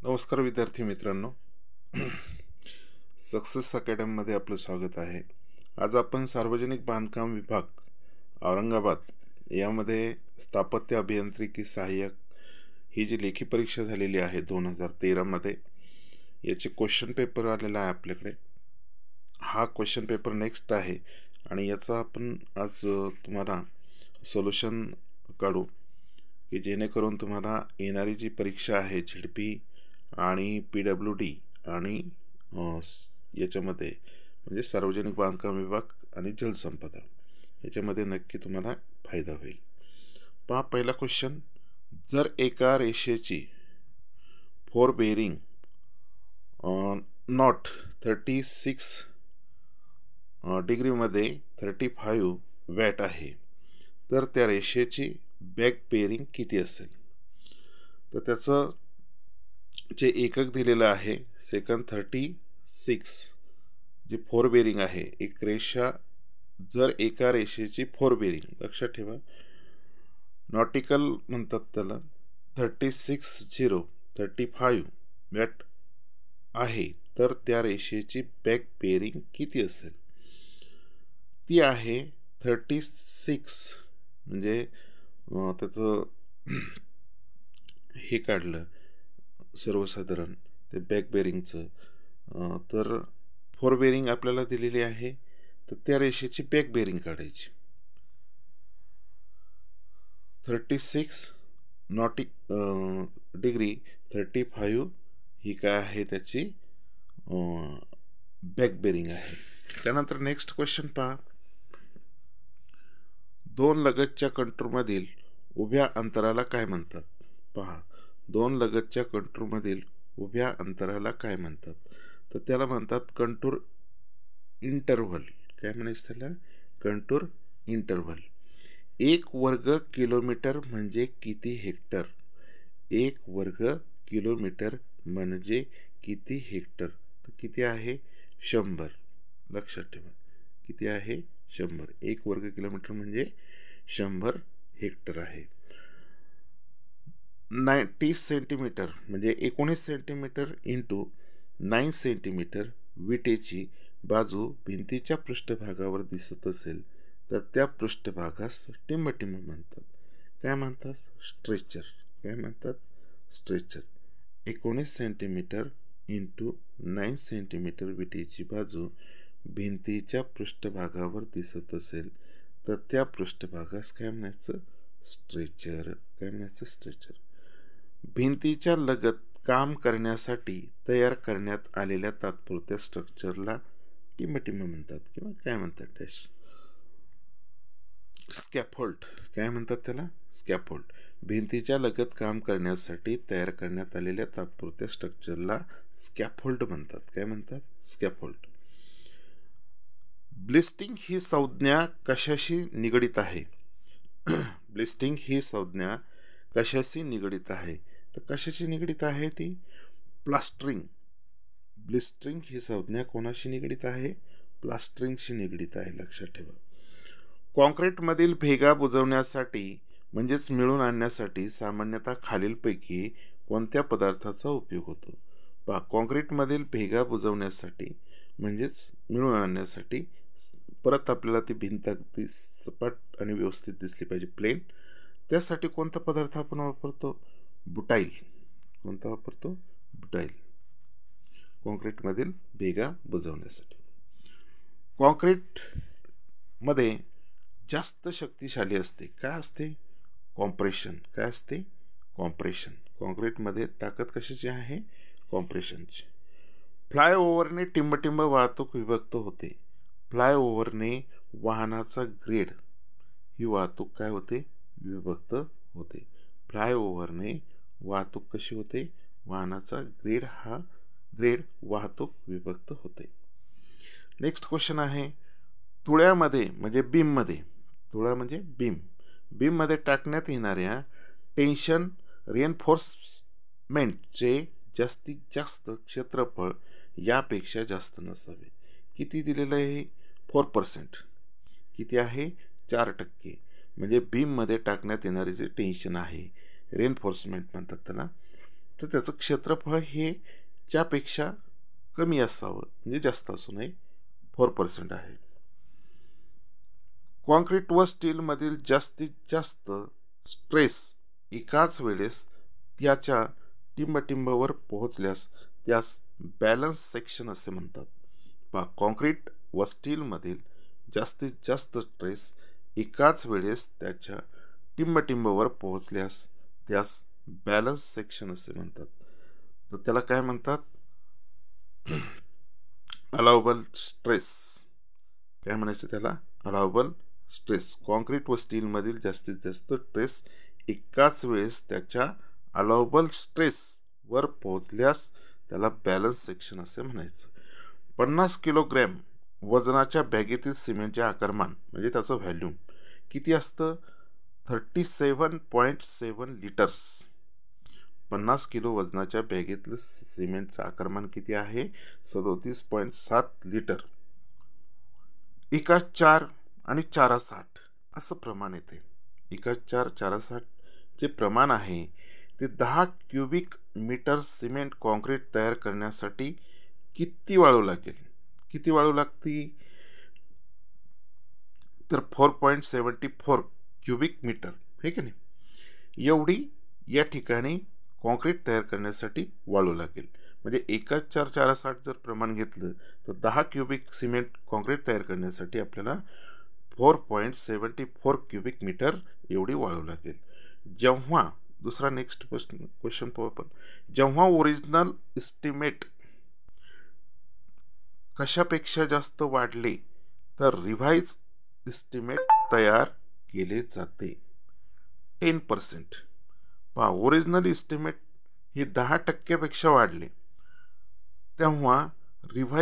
नमस्कार विद्यार्थी मित्रांनो. सक्सेस अकॅडमीमध्ये आपलं स्वागत आहे. आज आपण सार्वजनिक बांधकाम विभाग औरंगाबाद यामध्ये स्थापत्य अभियांत्रिकी सहाय्यक ही जी लेखी परीक्षा झालेली आहे 2013मध्ये, याचे क्वेश्चन पेपर आलेला आहे आपल्याकडे. हा क्वेश्चन पेपर नेक्स्ट आहे आणि याचा आपण आज तुम्हाला सोल्युशन काढू की जेणेकरून तुम्हाला येणारी जी परीक्षा आहे झेडपी आणि PWD आणि याच्यामध्ये म्हणजे सार्वजनिक बांधकाम विभाग आणि जलसंपदा याच्यामध्ये नक्की तुम्हाला फायदा होईल. पहा पहिला क्वेश्चन. जर एका रेषेची फोर बेरिंग नॉट 36 डिग्रीमध्ये 35 वॅट आहे, तर त्या रेषेची बॅक बेरिंग किती असेल? तर त्याचं जे एकक दिलेलं आहे सेकंड 36. जे फोर बेरिंग आहे, एक रेषा जर एका रेषेची फोर बेरिंग, लक्षात ठेवा नॉटिकल म्हणतात त्याला, 35 वॅट आहे, तर त्या रेषेची बॅक बेरिंग किती असेल? ती आहे 36. म्हणजे त्याचं हे काढलं सर्वसाधारण ते बॅक बेरिंगचं, तर फोर बेरिंग आपल्याला दिलेली आहे, तर त्या रेषेची बॅक बेरिंग काढायची. 36 डिग्री 35 ही काय आहे त्याची बॅक बेरिंग आहे. त्यानंतर नेक्स्ट क्वेश्चन पहा. दोन लगतच्या कंटूरमधील उभ्या अंतराला काय म्हणतात? पहा, दोन लगतच्या कंटूरमधील उभ्या अंतराला काय म्हणतात? तर त्याला म्हणतात कंटूर इंटरव्हल. काय म्हणायचं त्याला? Contour interval. 1 वर्ग किलोमीटर म्हणजे किती हेक्टर? 1 वर्ग किलोमीटर म्हणजे किती हेक्टर? तर किती आहे? 100. लक्षात ठेवा, किती आहे? 100. 1 वर्ग किलोमीटर म्हणजे 100 हेक्टर आहे. 90 सेंटीमीटर म्हणजे 19 सेंटीमीटर इंटू 9 सेंटीमीटर विटेची बाजू भिंतीच्या पृष्ठभागावर दिसत असेल, तर त्या पृष्ठभागास टिंबटिंब म्हणतात. काय म्हणतात? स्ट्रेचर. काय म्हणतात? स्ट्रेचर. 19 सेंटीमीटर इंटू 9 सेंटीमीटर विटेची बाजू भिंतीच्या पृष्ठभागावर दिसत असेल, तर त्या पृष्ठभागास काय म्हणायचं? स्ट्रेचर. काय म्हणायचं? स्ट्रेचर. भिंतीच्या लगत काम करण्यासाठी तयार करण्यात आलेल्या तात्पुरत्या स्ट्रक्चरला टिंबटिंब म्हणतात किंवा काय म्हणतात? डॅश. स्कॅफोल्ड. काय म्हणतात त्याला? स्कॅफोल्ड. भिंतीच्या लगत काम करण्यासाठी तयार करण्यात आलेल्या तात्पुरत्या स्ट्रक्चरला स्कॅफोल्ड म्हणतात. काय म्हणतात? स्कॅफोल्ड. ब्लिस्टिंग ही संज्ञा कशाशी निगडित आहे? ब्लिस्टिंग ही संज्ञा कशाशी निगडित आहे? तर कशाशी निगडित आहे ती? प्लास्टरिंग. ब्लिस्टरिंग ही संज्ञा कोणाशी निगडित आहे? प्लास्टरिंगशी निगडित आहे. लक्षात ठेवा. कॉन्क्रीटमधील भेगा बुजवण्यासाठी म्हणजेच मिळून आणण्यासाठी सामान्यतः खालीलपैकी कोणत्या पदार्थाचा उपयोग होतो? पहा, कॉन्क्रीटमधील भेगा बुजवण्यासाठी म्हणजेच मिळून आणण्यासाठी परत आपल्याला ती भिंत अगदी सपाट आणि व्यवस्थित दिसली पाहिजे, प्लेन. त्यासाठी कोणता पदार्थ आपण वापरतो? बुटाईल. कोणता वापरतो? बुटाईल. कॉन्क्रीटमधील भेगा बुजवण्यासाठी. कॉन्क्रीटमध्ये जास्त शक्तिशाली असते. काय असते? कॉम्प्रेशन. काय असते? कॉम्प्रेशन. कॉन्क्रीटमध्ये ताकद कशाची आहे? कॉम्प्रेशनची. फ्लायओव्हरने टिंबटिंब वाहतूक विभक्त होते. फ्लायओव्हरने वाहनाचा ग्रेड ही वाहतूक काय होते? विभक्त होते. फ्लायओव्हरने वाहतूक कशी होते? वाहनाचा ग्रेड वाहतूक विभक्त होते. नेक्स्ट क्वेश्चन आहे. तुळ्यामध्ये म्हणजे बीममध्ये, तुळा म्हणजे बीममध्ये टाकण्यात येणाऱ्या टेन्शन रिएन्फोर्समेंटचे जास्तीत जास्त क्षेत्रफळ यापेक्षा जास्त नसावे. किती दिलेलं आहे? 4%. किती आहे? 4%. म्हणजे बीममध्ये टाकण्यात येणारे जे टेन्शन आहे, रिएन्फोर्समेंट म्हणतात त्याला, तर त्याचं क्षेत्रफळ हे ज्यापेक्षा कमी असावं, म्हणजे जास्त असू नये, 4% आहे. कॉन्क्रीट व स्टीलमधील जास्तीत जास्त स्ट्रेस एकाच वेळेस त्याच्या टिंबटिंबावर पोहोचल्यास त्यास बॅलन्स सेक्शन असे म्हणतात. कॉन्क्रीट व स्टीलमधील जास्तीत जास्त स्ट्रेस एकाच वेळेस त्याच्या टिंबटिंबावर पोहोचल्यास त्यास बॅलन्स सेक्शन असे म्हणतात. तर त्याला काय म्हणतात? Allowable stress. काय म्हणायचं त्याला? Allowable stress. कॉन्क्रीट व स्टीलमधील जास्तीत जास्त स्ट्रेस एकाच वेळेस त्याच्या अलाउबल स्ट्रेस वर पोहोचल्यास त्याला बॅलन्स सेक्शन असे म्हणायचं. 50 किलोग्रॅम वजनाच्या बॅगेतील सिमेंटचे आकारमान म्हणजे त्याचं व्हॅल्यूम किती असतं? 37.7 लिटर्स. 50 किलो वजनाच्या बॅगेतलं सिमेंटचं आकारमान किती आहे? 37.7 लिटर. एका 4 आणि 4/60 असं प्रमाण येते. एका 4 4/60 जे प्रमाण आहे ते 10 क्युबिक मीटर सिमेंट कॉन्क्रीट तयार करण्यासाठी किती वाळू लागेल? किती वाळू लागती? तर 4.74 क्युबिक मीटर, हे की नाही? एवढी या ठिकाणी कॉन्क्रीट तयार करण्यासाठी वाळू लागेल. म्हणजे एका 4 4/60 जर प्रमाण घेतलं तर 10 क्युबिक सिमेंट कॉन्क्रीट तयार करण्यासाठी आपल्याला 4.74 क्युबिक मीटर एवढी वाळू लागेल. जेव्हा दुसरा नेक्स्ट क्वेश्चन पाहू आपण. जेव्हा ओरिजिनल एस्टिमेट कशापेक्षा जास्त वाढले तर रिवाइज एस्टिमेट तयार केले जाते. 10%. ओरिजिनल एस्टिमेट हे 10% वाढले तेव्हा रिवाइज